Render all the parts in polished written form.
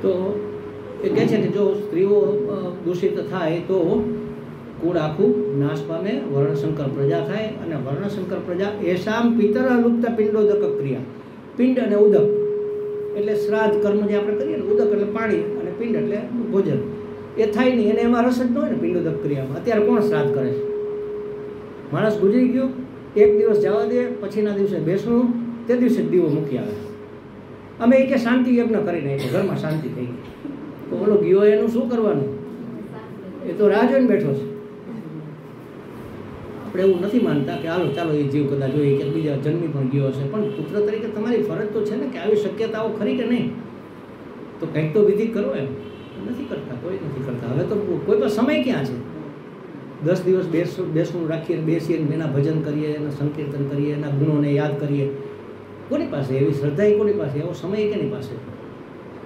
તો એ કહે છે કે જો સ્ત્રીઓ દૂષિત થાય તો કુળ આખું નાશ પામે, વર્ણશંકર પ્રજા થાય. અને વર્ણશંકર પ્રજા એશામ પિતર લુપ્ત પિંડોદક ક્રિયા. પિંડ અને ઉદક એટલે શ્રાદ્ધ કર્મ જે આપણે કરીએ ને, ઉદક એટલે પાણી અને પિંડ એટલે ભોજન, એ થાય નહીં. એને એમાં રસ જ ન હોય ને પિંડોદક ક્રિયામાં. અત્યારે કોણ શ્રાદ્ધ કરે છે? માણસ ગુજરી ગયું, એક દિવસ જવા દે, પછીના દિવસે બેસવું, તે દિવસે દીવો મૂકી આવે. અમે એ કે શાંતિ યજ્ઞ કરીને એટલે ઘરમાં શાંતિ થઈ ગઈ. તો ઓલો ગયો એનું શું કરવાનું? એ તો રાહ જોઈને બેઠો છે. આપણે એવું નથી માનતા કે હાલો ચાલો એ જીવ કદાચ જોઈએ કે બીજા જન્મી પણ ગયો હશે, પણ પુત્ર તરીકે તમારી ફરજ તો છે ને કે આવી શક્યતાઓ ખરી કે નહીં, તો કંઈક તો વિધિ કરો. એમ નથી કરતા, કોઈ નથી કરતા. હવે તો કોઈ પણ સમય ક્યાં છે? 10 દિવસ બેસવું રાખીએ, બેસીએ, એના ભજન કરીએ, એના સંકીર્તન કરીએ, એના ગુણોને યાદ કરીએ. કોની પાસે એવી શ્રદ્ધા? કોની પાસે એવો સમય? કેની પાસે?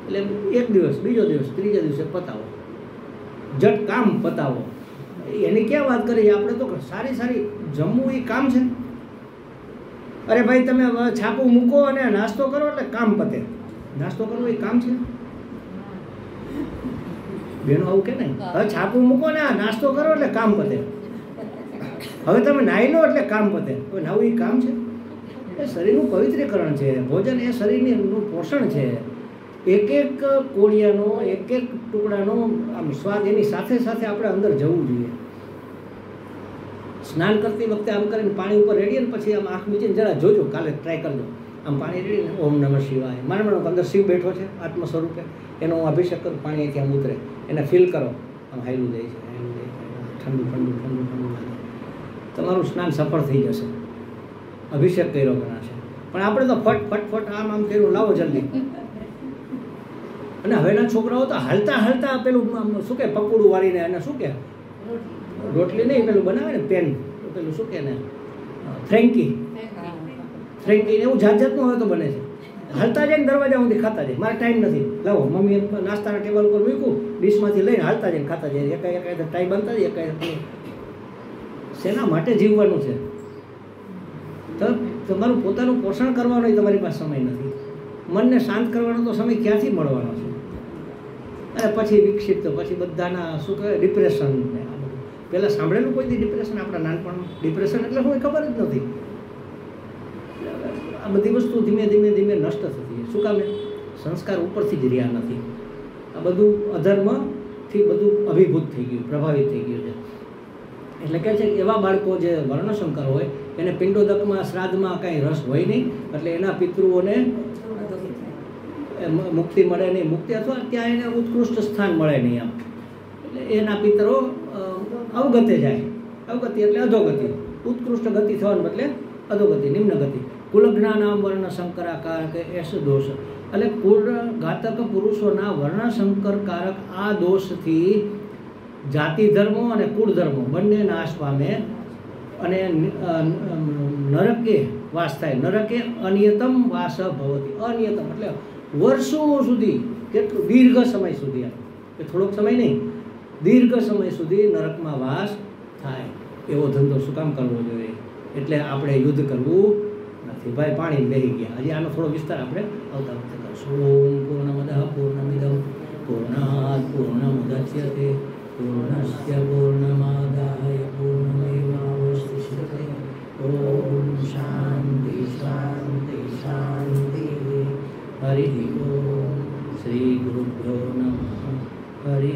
એટલે એક દિવસ, બીજો દિવસ, ત્રીજા દિવસે પતાવો, જટ કામ પતાવો. એની ક્યાં વાત કરી? આપણે તો સારી સારી જમવું એ કામ છે. અરે ભાઈ તમે છાપું મૂકો અને નાસ્તો કરો એટલે કામ પતે. નાસ્તો કરવો એ કામ છે? બેનો આવું કે નહીં? હવે છાપું મૂકો ને નાસ્તો કરો એટલે કામ પતે. હવે તમે નાહી લો એટલે કામ પતે. હવે નાવું એ કામ છે? એ શરીરનું પવિત્રીકરણ છે. ભોજન એ શરીરનું પોષણ છે. એક એક કોળિયાનો, એક એક ટુકડાનો આમ સ્વાદ એની સાથે સાથે આપણે અંદર જવું જોઈએ. સ્નાન કરતી વખતે આમ કરીને પાણી ઉપર રેડીએ ને પછી આમ આંખ મીચીને જરા જોજો, કાલે ટ્રાય કરજો. આમ પાણી રેડીને ઓમ નમઃ શિવાય, માનો અંદર શિવ બેઠો છે આત્મ સ્વરૂપે, એનો હું અભિષેક કરું, પાણી અહીંથી આમ ઉતરે, એને ફીલ કરો, આમ હાયલું જાય છે, હાયલું જાય છે, ઠંડુ ઠંડુ ઠંડુ ઠંડુ લાગે. તમારું સ્નાન સફળ થઈ જશે. અભિષેક કર્યો ગણાશે. પણ આપણે તો ફટ ફટ ફટ આમ આમ કર્યું, લાવો જલ્દી. અને હવેના છોકરાઓ તો હાલતા હાલતા પેલું શું કે પકોડું વાળીને, એને શું કે રોટલી નહીં પેલું બનાવે ને પેન, પેલું શું કે ને ફ્રેન્કી ને એવું જાત જાતનું હવે તો બને છે. હાલતા જાય ને દરવાજા સુધી ખાતા જાય. મારે ટાઈમ નથી, લાવો મમ્મી નાસ્તાના ટેબલ પર મૂક્યું, ડીશમાંથી લઈને હાલતા જાય ખાતા જાય. એકાએક ટાઈમ બનતા જાય, એકાએક. શેના માટે જીવવાનું છે? તો તમારું પોતાનું પોષણ કરવાનું તમારી પાસે સમય નથી. મનને શાંત કરવાનો તો સમય ક્યાંથી મળવાનો છે? અને પછી વિક્ષિપ્ત, પછી બધાના શું કહેવાય ડિપ્રેશન. પહેલાં સાંભળેલું કોઈ ડિપ્રેશન આપણા નાનપણમાં? ડિપ્રેશન એટલે શું ખબર જ નથી. આ બધી વસ્તુ ધીમે ધીમે ધીમે નષ્ટ થતી. શું કામે? સંસ્કાર ઉપરથી જ રહ્યા નથી. આ બધું અધર્મથી બધું અભિભૂત થઈ ગયું, પ્રભાવિત થઈ ગયું છે. એટલે કહે છે કે એવા બાળકો જે વર્ણશંકર હોય એને પિંડોદકમાં, શ્રાદ્ધમાં કાંઈ રસ હોય નહીં, એટલે એના પિતૃઓને મુક્તિ મળે નહીં. મુક્તિ અથવા ત્યાં એને ઉત્કૃષ્ટ સ્થાન મળે નહીં. આમ એટલે એના પિતરો અવગતે જાય. અવગતિ એટલે અધોગતિ. ઉત્કૃષ્ટ ગતિ થવાને બદલે અધોગતિ, નિમ્ન ગતિ. કુલજ્ઞાનામ વર્ણશંકરાકારક એસ દોષ. એટલે કુળ ઘાતક પુરુષોના વર્ણશંકરકારક આ દોષથી જાતિ ધર્મો અને કુળ ધર્મો બંને નાશ પામે અને નરકે વાસ થાય. નરકે અનિયતમ વાસ ભવતી. અનિયતમ એટલે વર્ષો સુધી, કેટલું દીર્ઘ સમય સુધી, કે થોડોક સમય નહીં, દીર્ઘ સમય સુધી નરકમાં વાસ થાય. એવો ધંધો શું કામ કરવો જોઈએ? એટલે આપણે યુદ્ધ કરવું નથી. ભાઈ પાણી બેહી ગયા. હજી આનો થોડો વિસ્તાર આપણે આવતા વખતે કરશું. ઓમ પૂર્ણમદઃ પૂર્ણમિદં પૂર્ણાત પૂર્ણમુદચ્યતે પૂર્ણસ્ય પૂર્ણમાદાય પૂર્ણમેવાવશિષ્યતે. ઓમ શાંતિ શાંતિ શાંતિ. હરિ ઓમ. શ્રી ગુરુભ્યો નમઃ. હરિ